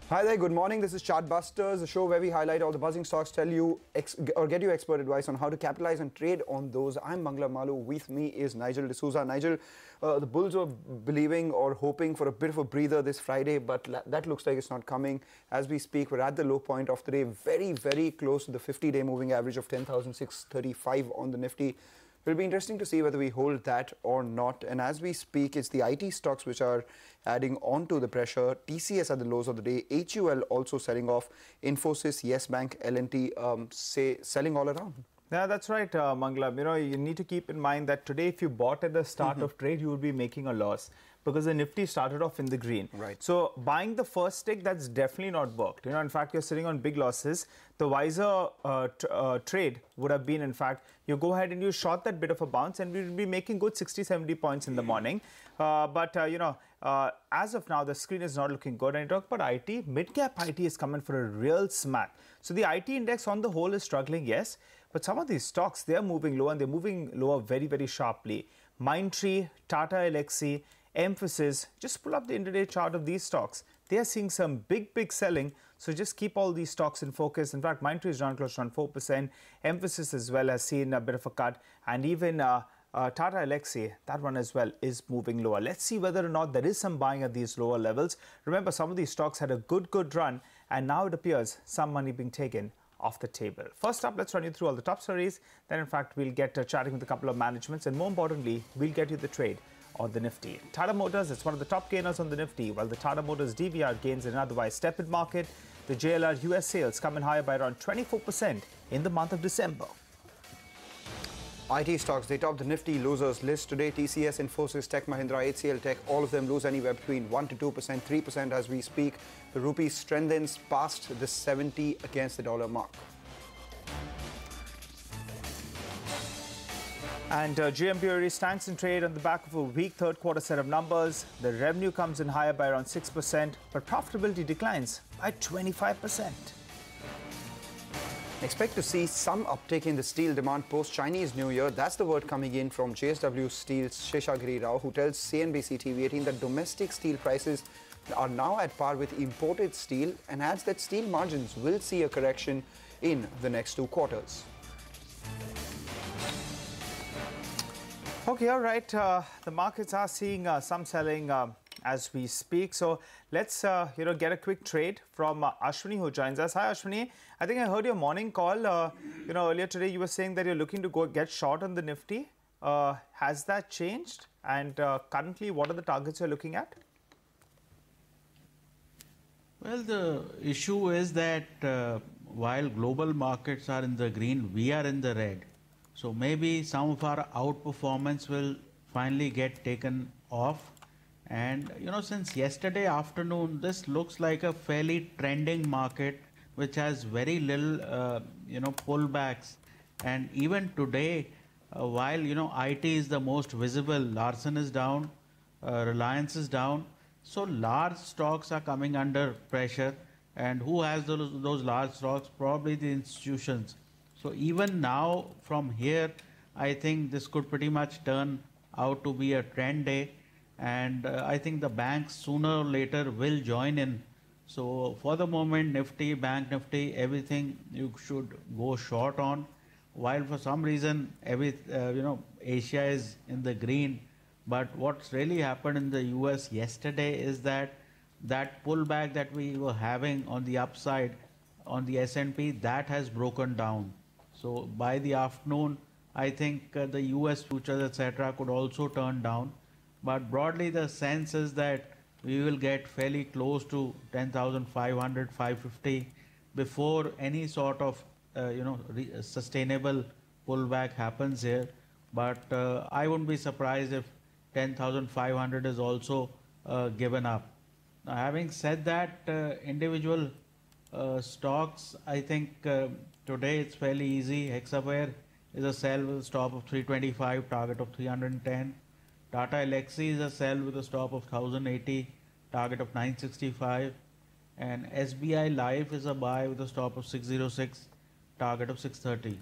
Hi there, good morning. This is Chartbusters, a show where we highlight all the buzzing stocks, tell you or get you expert advice on how to capitalize and trade on those. I'm Mangla Malu. With me is Nigel D'Souza. Nigel, the bulls were believing or hoping for a bit of a breather this Friday, but that looks like it's not coming. As we speak, we're at the low point of the day, very, very close to the 50-day moving average of 10,635 on the Nifty. It'll be interesting to see whether we hold that or not. And as we speak, it's the IT stocks which are adding on to the pressure. TCS at the lows of the day. HUL also selling off. Infosys, Yes Bank, L&T selling all around. Yeah, that's right, Mangla. You need to keep in mind that today, if you bought at the start of trade, you would be making a loss because the Nifty started off in the green. Right. So buying the first tick, that's definitely not worked. In fact, you're sitting on big losses. The wiser trade would have been, in fact, you go ahead and you short that bit of a bounce and we will be making good 60, 70 points in the morning. As of now, the screen is not looking good. And you talk about IT, mid-cap IT is coming for a real smack. So the IT index on the whole is struggling, yes. But some of these stocks, they are moving low and they're moving lower very, very sharply. Mindtree, Tata Elxsi, Mphasis, just pull up the intraday chart of these stocks. They are seeing some big selling. So just keep all these stocks in focus. In fact, Mindtree is down close to around 4%. Mphasis as well has seen a bit of a cut. And even Tata Elxsi, that one as well is moving lower. Let's see whether or not there is some buying at these lower levels. Remember, some of these stocks had a good run. And now it appears some money being taken off the table. First up, let's run you through all the top stories. Then, in fact, we'll get chatting with a couple of managements. And more importantly, we'll get you the trade on the Nifty. Tata Motors, it's one of the top gainers on the Nifty, while the Tata Motors DVR gains in an otherwise tepid market. The JLR US sales come in higher by around 24% in the month of December. IT stocks, they top the Nifty losers list today. TCS, Infosys, Tech Mahindra, HCL Tech, all of them lose anywhere between 1 to 2%, 3% as we speak. The rupee strengthens past the 70 against the dollar mark. And GM Brewery stands in trade on the back of a weak third quarter set of numbers. The revenue comes in higher by around 6%, but profitability declines by 25%. Expect to see some uptick in the steel demand post-Chinese New Year. That's the word coming in from JSW Steel's Sheshagiri Rao, who tells CNBC TV18 that domestic steel prices are now at par with imported steel and adds that steel margins will see a correction in the next 2 quarters. Okay, all right. The markets are seeing some selling as we speak. So let's get a quick trade from Ashwini, who joins us. Hi, Ashwini. I think I heard your morning call. Earlier today you were saying that you're looking to go get short on the Nifty. Has that changed? And currently, what are the targets you're looking at? Well, the issue is that while global markets are in the green, we are in the red. So maybe some of our outperformance will finally get taken off. And, since yesterday afternoon, this looks like a fairly trending market, which has very little, pullbacks. And even today, while, IT is the most visible, Larsen is down, Reliance is down. So large stocks are coming under pressure. And who has those large stocks? Probably the institutions. So even now, from here, I think this could pretty much turn out to be a trend day. And I think the banks sooner or later will join in. So for the moment, Nifty, Bank Nifty, everything you should go short on. While for some reason, Asia is in the green. But what's really happened in the US yesterday is that pullback that we were having on the upside on the S&P, that has broken down. So by the afternoon, I think the US futures, etc., could also turn down. But broadly, the sense is that we will get fairly close to 10,500, 550 before any sort of sustainable pullback happens here. But I wouldn't be surprised if 10,500 is also given up. Now, having said that, individual stocks, I think today it's fairly easy. Hexaware is a sell with a stop of 325, target of 310. Tata Elxsi is a sell with a stop of 1080, target of 965. And SBI Life is a buy with a stop of 606, target of 630.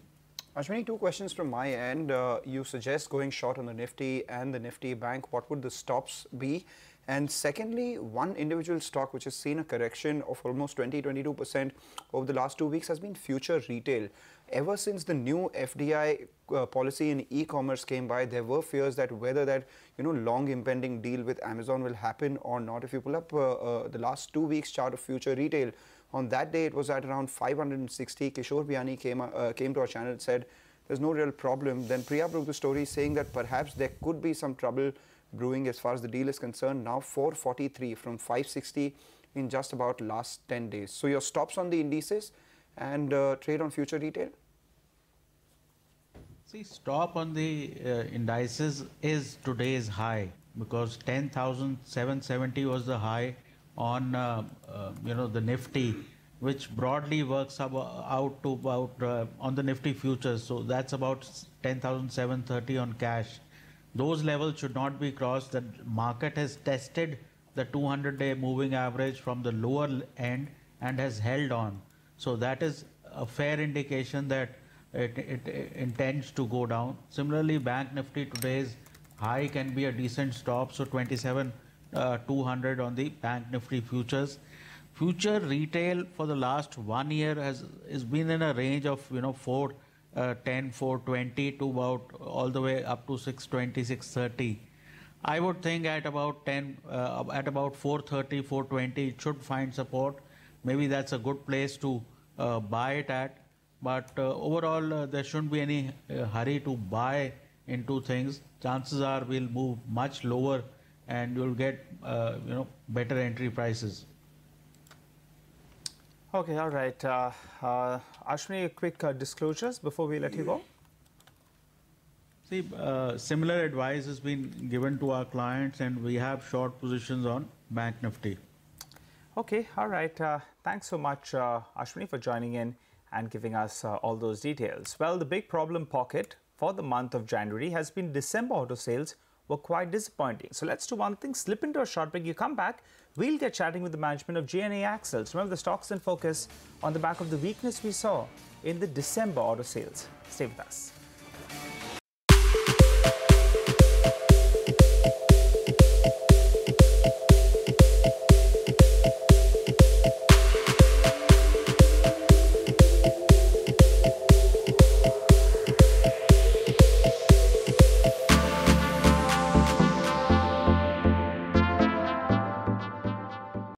Ashwini, 2 questions from my end. You suggest going short on the Nifty and the Nifty Bank. What would the stops be? And secondly, one individual stock which has seen a correction of almost 20-22% over the last 2 weeks has been Future Retail. Ever since the new FDI policy in e-commerce came by, there were fears that whether that long impending deal with Amazon will happen or not. If you pull up the last 2 weeks chart of Future Retail, on that day it was at around 560. Kishore Biyani came to our channel and said there's no real problem. Then Priya broke the story saying that perhaps there could be some trouble brewing as far as the deal is concerned. Now 443 from 560 in just about last 10 days. So your stops on the indices and trade on Future Retail? See, stop on the indices is today's high, because 10,770 was the high on the Nifty, which broadly works out to about on the Nifty futures. So that's about 10,730 on cash. Those levels should not be crossed. The market has tested the 200-day moving average from the lower end and has held on. So that is a fair indication that it intends to go down. Similarly, Bank Nifty today's high can be a decent stop. So 27,200 on the Bank Nifty futures. Future Retail for the last 1 year has been in a range of 410, 420 to about all the way up to 620, 630. I would think at about 430, 420 it should find support. Maybe that's a good place to buy it at. But overall, there shouldn't be any hurry to buy into things. Chances are we'll move much lower, and you'll get better entry prices. Okay, all right. Ashwini, quick disclosures before we let you go. See, similar advice has been given to our clients, and we have short positions on Bank Nifty. Okay, all right. Thanks so much, Ashwini, for joining in and giving us all those details. Well, the big problem pocket for the month of January has been December auto sales were quite disappointing. So let's do one thing, slip into a short break. You come back, we'll get chatting with the management of JNA Axles. Remember, the stocks in focus on the back of the weakness we saw in the December auto sales. Stay with us.